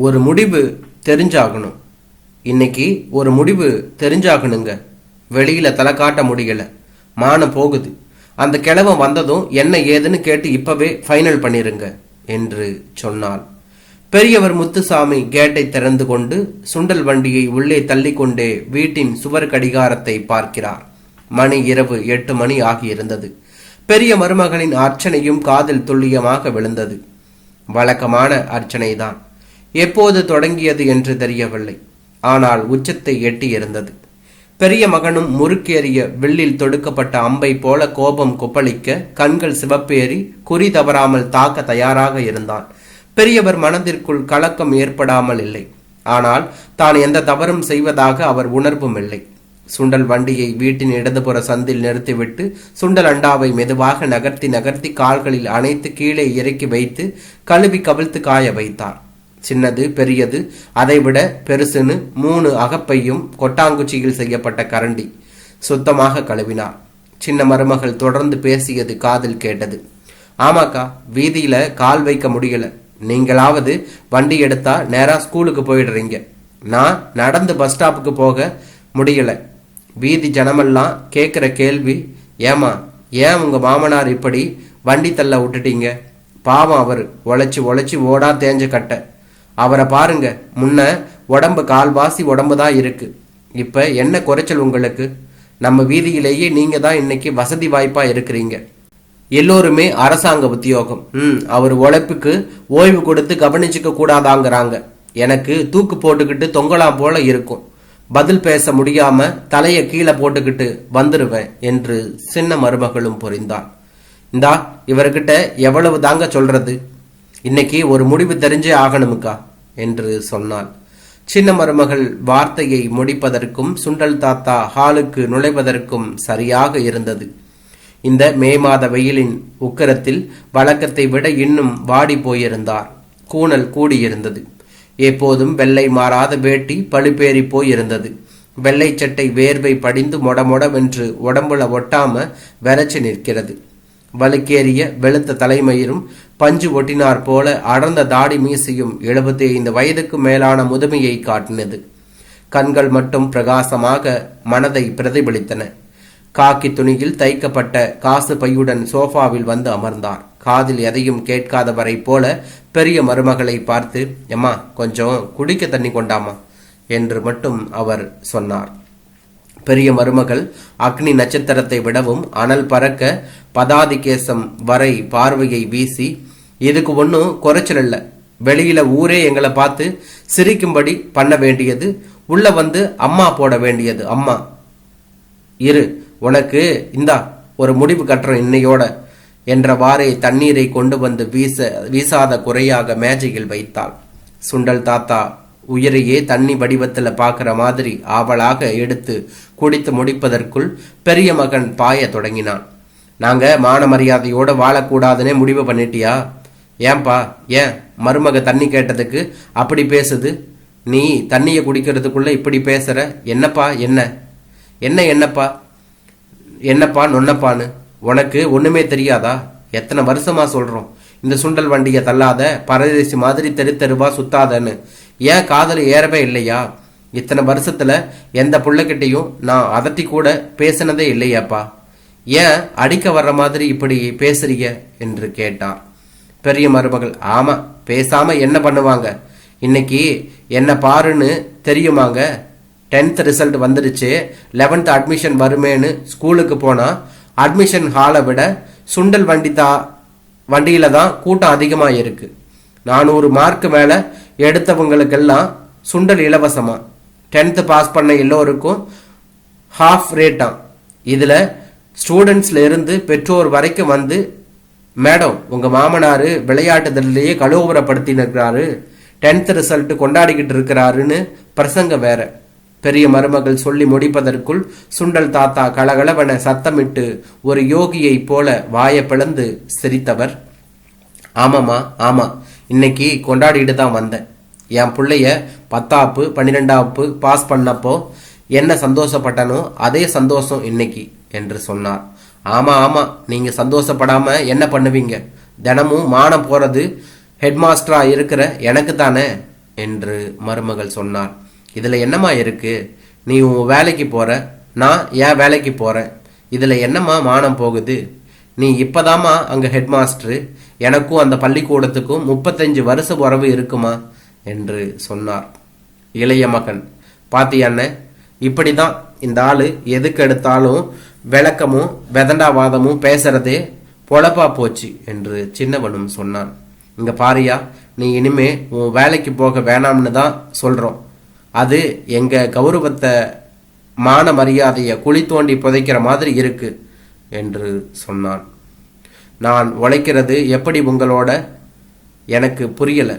ஒரு முடிவு தெரிஞ்சாகணும். இன்னைக்கு ஒரு முடிவு தெரிஞ்சாகணுங்க. வெளியில தலை காட்ட முடியல, மானம் போகுது. அந்த கிழவன் வந்ததும் என்ன ஏதுன்னு கேட்டு இப்பவே ஃபைனல் பண்ணிருங்க என்று சொன்னாள். பெரியவர் முத்துசாமி கேட்டை திறந்து கொண்டு சுண்டல் வண்டியை உள்ளே தள்ளிக்கொண்டே வீட்டின் சுவர் கடிகாரத்தை பார்க்கிறார். மணி இரவு 8 மணி ஆகியிருந்தது. பெரிய மருமகளின் அர்ச்சனையும் காதில் துல்லியமாக விழுந்தது. வழக்கமான அர்ச்சனைதான். எப்போது தொடங்கியது என்று தெரியவில்லை. ஆனால் உச்சத்தை எட்டி இருந்தது. பெரிய மகனும் முறுக்கேறிய வில்லில் தொடுக்கப்பட்ட அம்பை போல கோபம் கொப்பளிக்க கண்கள் சிவப்பேறி குறி தவறாமல் தாக்க தயாராக இருந்தான். பெரியவர் மனதிற்குள் கலக்கம் ஏற்படாமல் இல்லை. ஆனால் தான் எந்த தவறும் செய்வதாக அவர் உணர்வும் இல்லை. சுண்டல் வண்டியை வீட்டின் இடதுபுற சந்தில் நிறுத்திவிட்டு சுண்டல் அண்டாவை மெதுவாக நகர்த்தி நகர்த்தி கால்களில் அணைத்து கீழே இறக்கி வைத்து கழுவி கவிழ்த்து காய வைத்தார். சின்னது பெரியது அதைவிட பெருசுன்னு 3 அகப்பையும் கொட்டாங்குச்சியில் செய்யப்பட்ட கரண்டி சுத்தமாக கழுவினார். சின்ன மருமகள் தொடர்ந்து பேசியது காதில் கேட்டது. ஆமாக்கா, வீதியில கால் வைக்க முடியல. நீங்களாவது வண்டி எடுத்தா நேரா ஸ்கூலுக்கு போயிடுறீங்க. நான் நடந்து பஸ் ஸ்டாப்புக்கு போக முடியல. வீதி ஜனமெல்லாம் கேட்குற கேள்வி, ஏமா ஏன் உங்க மாமனார் இப்படி வண்டி தள்ள விட்டுட்டீங்க? பாவம், அவர் உழைச்சி உழைச்சி ஓடா தேஞ்ச கட்ட. அவரை பாருங்க, முன்ன உடம்பு கால்வாசி உடம்பு தான் இருக்கு. இப்ப என்ன குறைச்சல் உங்களுக்கு? நம்ம வீதியிலேயே நீங்க தான் இன்னைக்கு வசதி வாய்ப்பா இருக்கிறீங்க. எல்லோருமே அரசாங்க உத்தியோகம். அவர் உழைப்புக்கு ஓய்வு கொடுத்து கவனிச்சுக்க கூடாதாங்கிறாங்க. எனக்கு தூக்கு போட்டுக்கிட்டு தொங்கலாம் போல இருக்கும். பதில் பேச முடியாம தலைய கீழே போட்டுக்கிட்டு வந்துருவேன் என்று சின்ன மருமகளும் புரிந்தாள். இந்தா, இவர்கிட்ட எவ்வளவு தாங்க சொல்றது? இன்னைக்கு ஒரு முடிவு தெரிஞ்சே ஆகணுமுக்கா என்று சொன்னாள். சின்ன மருமகள் வார்த்தையை முடிப்பதற்கும் சுண்டல் தாத்தா ஹாலுக்கு நுழைவதற்கும் சரியாக இருந்தது. இந்த மே மாத வெயிலின் உக்கரத்தில் வழக்கத்தை விட இன்னும் வாடி போயிருந்தார். கூணல் கூடியிருந்தது. எப்போதும் வெள்ளை மாறாத வேட்டி பழுப்பேறி போயிருந்தது. வெள்ளை சட்டை வேர்வை படிந்து மொடமொடவென்று உடம்புல ஒட்டாம வெறச்சு நிற்கிறது. வலுக்கேறிய வெளுத்த தலைமயிரும் பஞ்சு ஒட்டினார் போல அடர்ந்த தாடி மீசையும் 75 வயதுக்கு மேலான முதுமையை காட்டினது. கண்கள் மட்டும் பிரகாசமாக மனதை பிரதிபலித்தன. காக்கி துணியில் தைக்கப்பட்ட காசு பையுடன் சோஃபாவில் வந்து அமர்ந்தார். காதில் எதையும் கேட்காதவரை போல பெரிய மருமகளை பார்த்து, எம்மா கொஞ்சம் குடிக்க தண்ணி கொண்டாமா என்று மட்டும் அவர் சொன்னார். பெரிய மருமகள் அக்னி நட்சத்திரத்தை விடவும் அனல் பறக்க பதாதி கேசம் வரை பார்வையை வீசி, இதுக்கு ஒன்றும் குறைச்சல் இல்லை. வெளியில ஊரே எங்களை பார்த்து சிரிக்கும்படி பண்ண வேண்டியது, உள்ள வந்து அம்மா போட வேண்டியது. அம்மா இரு, உனக்கு இந்தா ஒரு முடிவு கட்டுறோம் இன்னையோட என்றவாறே தண்ணீரை கொண்டு வந்து வீசாத குறையாக மேஜையில் வைத்தாள். சுண்டல் தாத்தா உயிரையே தண்ணி வடிவத்துல பாக்குற மாதிரி ஆவலாக எடுத்து குடித்து முடிப்பதற்குள் பெரிய மகன் பாய தொடங்கினான். நாங்க மான மரியாதையோட வாழக்கூடாதுன்னே முடிவு பண்ணிட்டியா? ஏன்பா, ஏன் மருமக தண்ணி கேட்டதுக்கு அப்படி பேசுது? நீ தண்ணியை குடிக்கிறதுக்குள்ள இப்படி பேசுற? என்னப்பா என்ன என்ன என்னப்பா என்னப்பா நொன்னப்பான்னு உனக்கு ஒண்ணுமே தெரியாதா? எத்தனை வருஷமா சொல்றோம் இந்த சுண்டல் வண்டியை தள்ளாத, பரதேசி மாதிரி தெரு தெருவா சுத்தாதன்னு. ஏன் காதல் ஏறவே இல்லையா? இத்தனை வருஷத்துல எந்த புள்ளைகிட்டையும் நான் அதட்டி கூட பேசினதே இல்லையாப்பா. ஏன் அடிக்க வர்ற மாதிரி இப்படி பேசுறீங்க என்று கேட்டார். பெரிய மருமகள், ஆமா, பேசாம என்ன பண்ணுவாங்க? இன்னைக்கு என்ன பாருன்னு தெரியுமாங்க? 10th ரிசல்ட் வந்துருச்சு. 11th அட்மிஷன் வருமேன்னு ஸ்கூலுக்கு போனா அட்மிஷன் ஹாலை விட சுண்டல் வண்டியில தான் கூட்டம் அதிகமா இருக்கு. 400 மார்க் மேல எடுத்தவங்களுக்கெல்லாம் சுண்டல் இலவசமா. 10th பாஸ் பண்ண எல்லோருக்கும் ஹாஃப் ரேட்டா. இதுல ஸ்டூடெண்ட்ஸ்ல இருந்து பெற்றோர் வரைக்கும் வந்து, மேடம் உங்க மாமனாரு விளையாட்டுதலேயே கலோபரப்படுத்தினாரு, 10th ரிசல்ட் கொண்டாடிக்கிட்டு இருக்கிறாருன்னு பிரசங்க வேற. பெரிய மருமகள் சொல்லி முடிப்பதற்குள் சுண்டல் தாத்தா கலகலவென சத்தமிட்டு ஒரு யோகியை போல வாயை பிளந்து சிரித்தவர், ஆமாமா ஆமா, இன்னைக்கு கொண்டாடிட்டு தான் வந்தேன். என் பிள்ளைய 10ஆப்பு 12ஆப்பு பாஸ் பண்ணப்போ என்ன சந்தோஷப்பட்டனோ அதே சந்தோஷம் இன்னைக்கு என்று சொன்னார். ஆமா ஆமா, நீங்க சந்தோஷப்படாம என்ன பண்ணுவீங்க? தினமும் மானம் போறது ஹெட்மாஸ்டரா இருக்கிற எனக்கு தானே. என்று மருமகள் சொன்னார். இதில் என்னம்மா இருக்கு? நீ உன் வேலைக்கு போற, நான் ஏன் வேலைக்கு போறேன். இதில் என்னம்மா மானம் போகுது? நீ இப்பதாம்மா அங்கே ஹெட் மாஸ்டரு. எனக்கும் அந்த பள்ளிக்கூடத்துக்கும் 35 வருஷ உறவு இருக்குமா என்று சொன்னார். இளைய மகன், பாத்தியாண்ண, இப்படிதான் இந்த ஆளு எதுக்கு எடுத்தாலும் விளக்கமும் வெதண்டாவாதமும் பேசுறதே பொழப்பா போச்சு என்று சின்னவனும் சொன்னான். இங்க பாரியா, நீ இனிமே உன் வேலைக்கு போக வேணாம்னு தான் சொல்றோம். அது எங்க கௌரவத்தை மான மரியாதையை குழி தோண்டி புதைக்கிற மாதிரி இருக்கு என்று சொன்னான். நான் உழைக்கிறது எப்படி உங்களோட எனக்கு புரியல.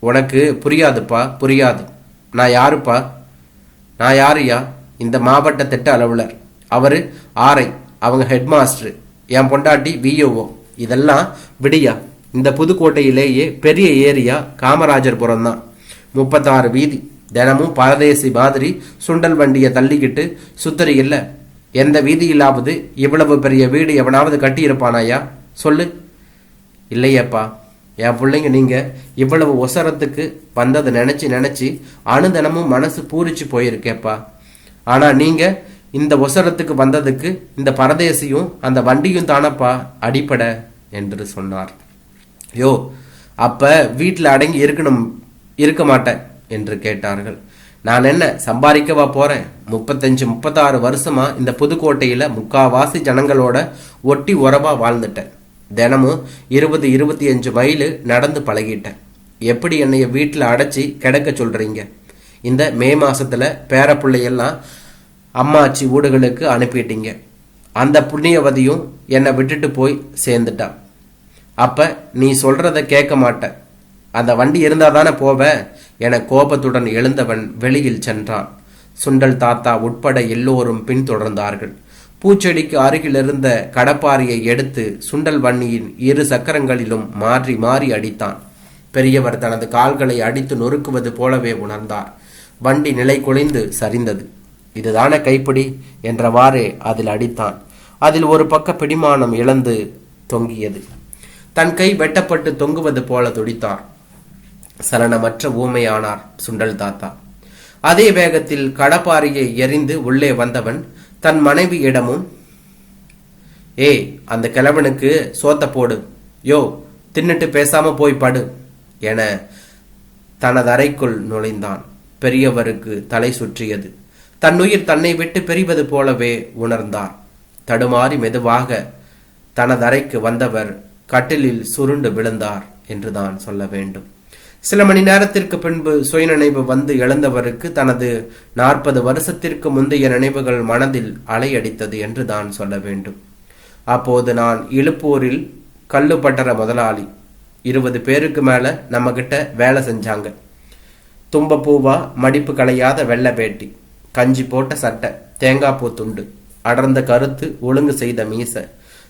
உனக்கு புரியாதுப்பா, புரியாது. நான் யாருப்பா? நான் யாருயா? இந்த மாவட்ட திட்ட அலுவலர். அவரு ஆர்ஐ, அவங்க ஹெட் மாஸ்டர். என் பொண்டாட்டி விஓஓ. இதெல்லாம் விடியா. இந்த புதுக்கோட்டையிலேயே பெரிய ஏரியா காமராஜர்புரம் தான். 36 வீதி. தினமும் பரதேசி மாதிரி சுண்டல் வண்டியை தள்ளிக்கிட்டு சுத்தரி இல்லை. எந்த வீதியிலாவது இவ்வளவு பெரிய வீடு எவனாவது கட்டியிருப்பானாயா? சொல்லு. இல்லையப்பா, என் பிள்ளைங்க நீங்க இவ்வளவு ஒசரத்துக்கு வந்ததை நினைச்சு அனுதினமும் மனசு பூரிச்சு போயிருக்கேப்பா. ஆனா நீங்க இந்த ஒசரத்துக்கு வந்ததுக்கு இந்த பரதேசியும் அந்த வண்டியும் தானப்பா அடிப்படை என்று சொன்னார். யோ, அப்ப வீட்டில் அடங்கி இருக்க மாட்டேன் என்று கேட்டார்கள். நான் என்ன சம்பாதிக்கவா போறேன்? 35-36 வருஷமா இந்த புதுக்கோட்டையில முக்காவாசி ஜனங்களோட ஒட்டி உறவா வாழ்ந்துட்டேன். தினமும் 20-25 மைல் நடந்து பழகிட்டேன். எப்படி என்னைய வீட்டில் அடைச்சி கிடக்க சொல்றீங்க? இந்த மே மாசத்துல பேர பிள்ளையெல்லாம் அம்மாச்சி வீடுகளுக்கு அனுப்பிட்டீங்க. அந்த புண்ணியவதியும் என்னை விட்டுட்டு போய் சேர்ந்துட்டான். அப்ப நீ சொல்றத கேட்க மாட்ட. அந்த வண்டி இருந்தா தானே போவ என கோபத்துடன் எழுந்தவன் வெளியில் சென்றான். சுண்டல் தாத்தா உட்பட எல்லோரும் பின்தொடர்ந்தார்கள். பூச்செடிக்கு அருகில் இருந்த கடப்பாரியை எடுத்து சுண்டல் வண்டியின் 2 சக்கரங்களிலும் மாறி மாறி அடித்தான். பெரியவர் தனது கால்களை அடித்து நொறுக்குவது போலவே உணர்ந்தார். வண்டி நிலை குலைந்து சரிந்தது. இதுதானே கைப்பிடி என்றவாறே அதில் அடித்தான். அதில் ஒரு பக்க பிடிமானம் இழந்து தொங்கியது. தன் கை வெட்டப்பட்டு தொங்குவது போல துடித்தார். சலனமற்ற ஊமையானார் சுண்டல் தாத்தா. அதே வேகத்தில் கடப்பாரியை எறிந்து உள்ளே வந்தவன் தன் மனைவியிடமும், ஏய், அந்த கிழவனுக்கு சோத்த போடு, யோ தின்னுட்டு பேசாம போய் படு என தனது அறைக்குள் நுழைந்தான். பெரியவருக்கு தலை சுற்றியது. தன்னுயிர் தன்னை விட்டு பிரிவது போலவே உணர்ந்தார். தடுமாறி மெதுவாக தனது அறைக்கு வந்தவர் கட்டிலில் சுருண்டு விழுந்தார் என்றுதான் சொல்ல வேண்டும். சில மணி நேரத்திற்கு பின்பு சுயநினைவு வந்து எழுந்தவருக்கு தனது 40 வருஷத்திற்கு முந்தைய நினைவுகள் மனதில் அலையடித்தது என்று தான் சொல்ல வேண்டும். அப்போது நான் இழுப்பூரில் கல்லுப்பட்டற முதலாளி. 20 பேருக்கு மேல நம்ம கிட்ட வேலை செஞ்சாங்க. தும்பப்பூவா மடிப்பு களையாத வெள்ளை வேட்டி, கஞ்சி போட்ட சட்டை, தேங்காய் பூ துண்டு, அடர்ந்த கருத்து ஒழுங்கு செய்த மீசை,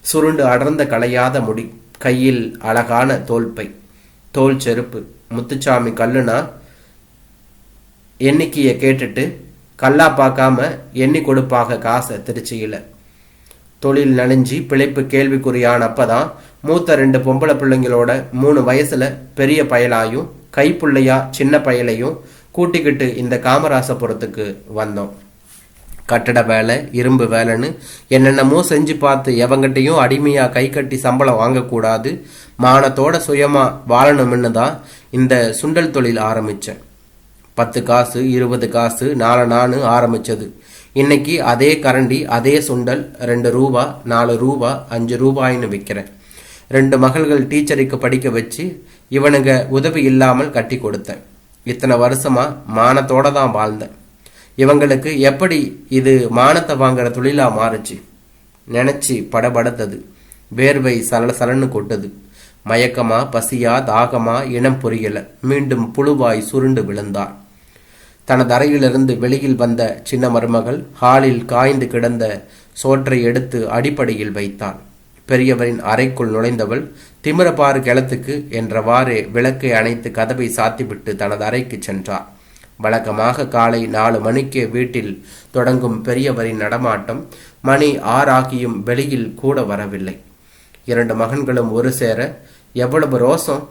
சுருண்டு அடர்ந்த களையாத முடி, கையில் அழகான தோல்பை, தோல் செருப்பு. முத்துச்சாமி கல்லுனா எண்ணிக்கைய கேட்டுட்டு கல்லா பார்க்காம எண்ணி கொடுப்பாக காசை திருச்சியில. தொழில் நனைஞ்சி பிழைப்பு கேள்விக்குறியான அப்பதான் மூத்த 2 பொம்பளை பிள்ளைங்களோட 3 வயசுல பெரிய பயலாயும் கைப்புள்ளையா சின்ன பயலையும் கூட்டிக்கிட்டு இந்த காமராசபுரத்துக்கு வந்தோம். கட்டட வேலை, இரும்பு வேலைன்னு என்னென்னமோ செஞ்சு பார்த்து எவங்கிட்டையும் அடிமையா கை கட்டி சம்பளம் வாங்கக்கூடாது, மானத்தோட சுயமா வாழணும்னு தான் இந்த சுண்டல் தொழில் ஆரம்பிச்சேன். 10 காசு 20 காசு நானு ஆரம்பிச்சது. இன்னைக்கு அதே கரண்டி அதே சுண்டல் 2 ரூபா 4 ரூபா 5 ரூபாய்னு விற்கிறேன். 2 மகள்கள் டீச்சருக்கு படிக்க வச்சு இவனுங்க உதவி இல்லாமல் கட்டி கொடுத்தேன். இத்தனை வருஷமா மானத்தோட தான் வாழ்ந்தேன். இவங்களுக்கு எப்படி இது மானத்தை வாங்குற தொழிலா மாறுச்சு நினைச்சு படபடத்தது. வேர்வை சலன்னு கொட்டது. மயக்கமா, பசியா, தாகமா, இனம் புரியல. மீண்டும் புழுவாய் சுருண்டு விழுந்தார். தனது அறையிலிருந்து வெளியில் வந்த சின்ன மருமகள் ஹாலில் காய்ந்து கிடந்த சோற்றை எடுத்து அடிப்படையில் வைத்தாள். பெரியவரின் அறைக்குள் நுழைந்தவள் திமிரப்பாறு கிளத்துக்கு என்றவாறே விளக்கை அணைத்து கதவை சாத்திவிட்டு தனது அறைக்கு சென்றார். வழக்கமாக காலை 4 மணிக்கு வீட்டில் தொடங்கும் பெரியவரின் நடமாட்டம் மணி 6 ஆகியும் வெளியில் கூட வரவில்லை. 2 மகன்களும் ஒரு சேர, எவ்வளவு ரோசம்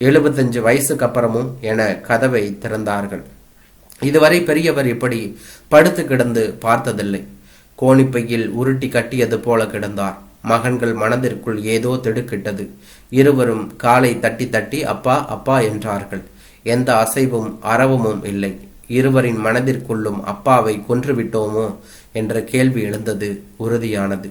75 வயசுக்கு அப்புறமும் என கதவை திறந்தார்கள். இதுவரை பெரியவர் இப்படி படுத்து கிடந்து பார்த்ததில்லை. கோணிப்பையில் உருட்டி கட்டியது போல கிடந்தார். மகன்கள் மனதிற்குள் ஏதோ திடுக்கிட்டது. இருவரும் காலை தட்டி தட்டி அப்பா அப்பா என்றார்கள். எந்த அசைவும் அரவமும் இல்லை. இருவரின் மனதிற்குள்ளும் அப்பாவை கொன்றுவிட்டோமோ என்ற கேள்வி எழுந்தது. உறுதியானது.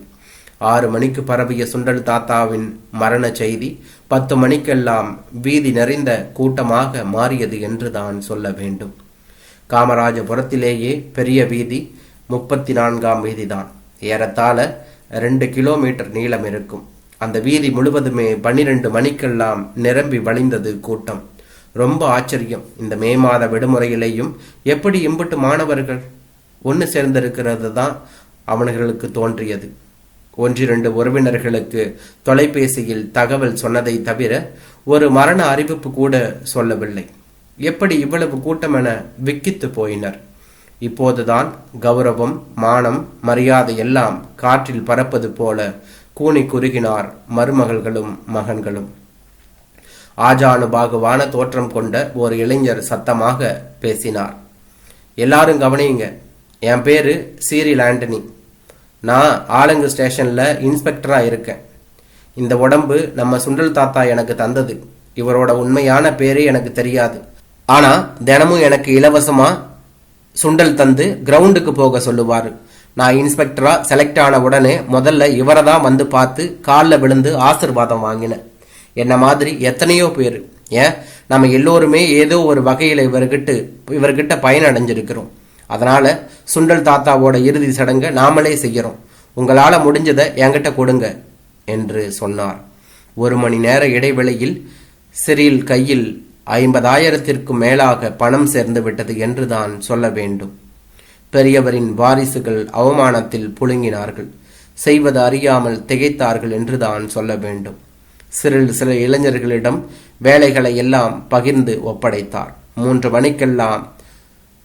6 மணிக்கு பரவிய சுண்டல் தாத்தாவின் மரண செய்தி 10 மணிக்கெல்லாம் வீதி நிறைந்த கூட்டமாக மாறியது என்று தான் சொல்ல வேண்டும். காமராஜபுரத்திலேயே பெரிய வீதி 34ஆம் வீதிதான். ஏறத்தாழ 2 கிலோமீட்டர் நீளம் இருக்கும். அந்த வீதி முழுவதுமே 12 மணிக்கெல்லாம் நிரம்பி வழிந்தது கூட்டம். ரொம்ப ஆச்சரியம். இந்த மே மாத விடுமுறையிலேயும் எப்படி இம்புட்டு மாணவர்கள் ஒன்று சேர்ந்திருக்கிறது தான் அவர்களுக்கு தோன்றியது. 1-2 உறவினர்களுக்கு தொலைபேசியில் தகவல் சொன்னதை தவிர ஒரு மரண அறிவிப்பு கூட சொல்லவில்லை. எப்படி இவ்வளவு கூட்டம் என விக்கித்து போயினர். இப்போதுதான் கௌரவம், மானம், மரியாதை எல்லாம் காற்றில் பறப்பது போல கூனி குறுகினார் மருமகள்களும் மகன்களும். ஆஜானுபாகுவான தோற்றம் கொண்ட ஒரு இளைஞர் சத்தமாக பேசினார். எல்லாரும் கவனியுங்க. என் பேரு சீரில் ஆண்டனி. நான் ஆலங்கு ஸ்டேஷன்ல இன்ஸ்பெக்டரா இருக்கேன். இந்த உடம்பு நம்ம சுண்டல் தாத்தா எனக்கு தந்தது. இவரோட உண்மையான பேரே எனக்கு தெரியாது. ஆனா தினமும் எனக்கு இலவசமா சுண்டல் தந்து கிரவுண்டுக்கு போக சொல்லுவாரு. நான் இன்ஸ்பெக்டரா செலக்ட் ஆன உடனே முதல்ல இவரை தான் வந்து பார்த்து காலில் விழுந்து ஆசிர்வாதம் வாங்கினேன். என்ன மாதிரி எத்தனையோ பேர், ஏன் நம்ம எல்லோருமே ஏதோ ஒரு வகையில் இவர்கிட்ட பயனடைஞ்சிருக்கிறோம். அதனால சுண்டல் தாத்தாவோட இறுதி சடங்கை நாமளே செய்யறோம். உங்களால முடிஞ்சதை என்கிட்ட கொடுங்க என்று சொன்னார். 1 மணி நேர இடைவெளியில் சிறில் கையில் 50,000த்திற்கும் மேலாக பணம் சேர்ந்து விட்டது என்று தான் சொல்ல வேண்டும். பெரியவரின் வாரிசுகள் அவமானத்தில் புழுங்கினார்கள். செய்வது அறியாமல் திகைத்தார்கள் என்று தான் சொல்ல வேண்டும். சில இளைஞர்களிடம் வேலைகளை எல்லாம் பகிர்ந்து ஒப்படைத்தார். 3 மணிக்கெல்லாம்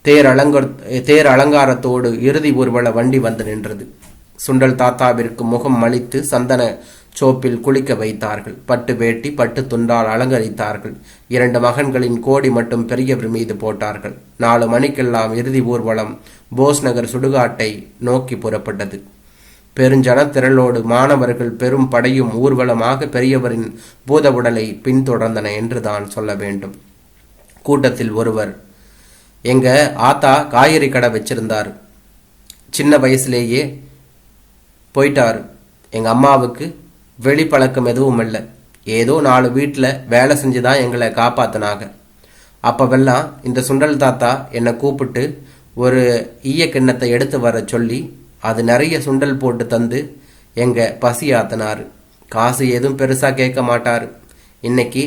தேர் அலங்காரத்தோடு இறுதி ஊர்வல வண்டி வந்து நின்றது. சுண்டல் தாத்தாவிற்கு முகம் மலித்து சந்தன சோப்பில் குளிக்க வைத்தார்கள். பட்டு வேட்டி பட்டு துண்டால் அலங்கரித்தார்கள். 2 மகன்களின் கோடி மட்டும் பெரியவர் மீது போட்டார்கள். 4 மணிக்கெல்லாம் இறுதி ஊர்வலம் போஸ் நகர் சுடுகாட்டை நோக்கி புறப்பட்டது. பெருஞ்சனத்திரளோடு மாணவர்கள் பெரும் படையும் ஊர்வலமாக பெரியவரின் பூத உடலை பின்தொடர்ந்தன என்று தான் சொல்ல வேண்டும். கூட்டத்தில் ஒருவர், எங்க ஆத்தா காய்கறி கடை வச்சிருந்தாரு, சின்ன வயசுலேயே போயிட்டாரு. எங்க அம்மாவுக்கு வெளிப்பழக்கம் எதுவும் இல்லை. ஏதோ 4 வீட்டில் வேலை செஞ்சுதான் எங்களை காப்பாத்தினாங்க. அப்பவெல்லாம் இந்த சுண்டல் தாத்தா என்னை கூப்பிட்டு ஒரு ஈய கிண்ணத்தை எடுத்து வர சொல்லி அது நிறைய சுண்டல் போட்டு தந்து எங்க பசி ஆத்தினாரு. காசு எதுவும் பெருசா கேட்க மாட்டாரு. இன்னைக்கு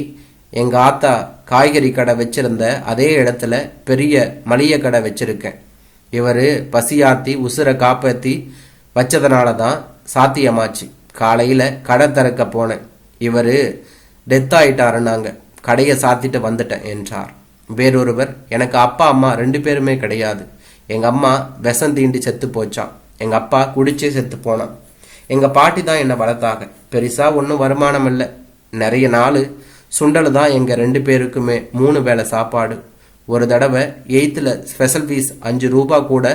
எங்க ஆத்தா காய்கறி கடை வச்சிருந்த அதே இடத்துல பெரிய மளிகை கடை வச்சிருக்கேன். இவரு பசியாத்தி உசுரை காப்பாத்தி வச்சதுனால தான் சாத்தியமாச்சு. காலையில கடை திறக்க போனேன். இவரு டெத் ஆயிட்டாருன்னாங்க. கடையை சாத்திட்டு வந்துட்டேன் என்றார். வேறொருவர், எனக்கு அப்பா அம்மா 2 பேருமே கிடையாது. எங்க அம்மா விஷம் தீண்டி செத்து போச்சான். எங்க அப்பா குடிச்சே செத்து போனான். எங்க பாட்டி தான் என்னை வளர்த்தாங்க. பெருசா ஒன்றும் வருமானம் இல்லை. நிறைய நாள் சுண்டல் தான் எங்க 2 பேருக்குமே 3 வேளை சாப்பாடு. ஒரு தடவை 8th ஸ்பெஷல் ஃபீஸ் 5 ரூபா கூட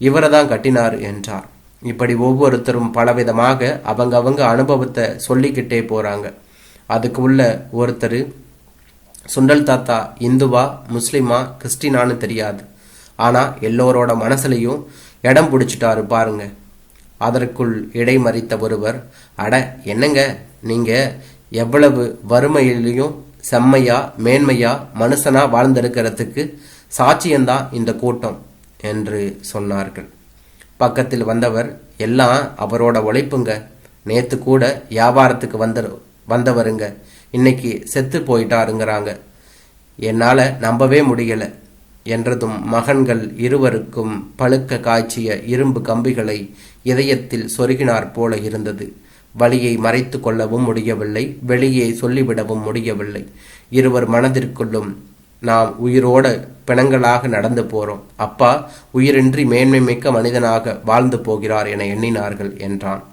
இவரை தான் கட்டினாரு என்றார். இப்படி ஒவ்வொருத்தரும் பலவிதமாக அவங்க அனுபவத்தை சொல்லிக்கிட்டே போறாங்க. அதுக்கு உள்ள ஒருத்தர், சுண்டல் தாத்தா இந்துவா முஸ்லிமா கிறிஸ்டினான்னு தெரியாது, ஆனா எல்லோரோட மனசுலையும் இடம் பிடிச்சிட்டாரு பாருங்க. அதற்குள் இடைமறித்த ஒருவர், அட என்னங்க நீங்க எவ்வளவு வறுமையிலையும் செம்மையா மேன்மையா மனுஷனா வாழ்ந்திருக்கிறதுக்கு சாட்சியம்தான் இந்த கூட்டம் என்று சொன்னார்கள். பக்கத்தில் வந்தவர், எல்லாம் அவரோட உழைப்புங்க. நேத்து கூட வியாபாரத்துக்கு வந்தவருங்க இன்னைக்கு செத்து போயிட்டாருங்கிறாங்க. என்னால நம்பவே முடியல என்றதும் மகன்கள் இருவருக்கும் பழுக்க காய்ச்சிய இரும்பு கம்பிகளை இதயத்தில் சொருகினார் போல இருந்தது. வலியை மறைத்து கொள்ளவும் முடியவில்லை, வெளியே சொல்லிவிடவும் முடியவில்லை. இருவர் மனதிற்குள்ளும், நாம் உயிரோட பிணங்களாக நடந்து போறோம், அப்பா உயிரின்றி மேன்மை மிக்க மனிதனாக வாழ்ந்து போகிறார் என எண்ணினார்கள் என்றான்.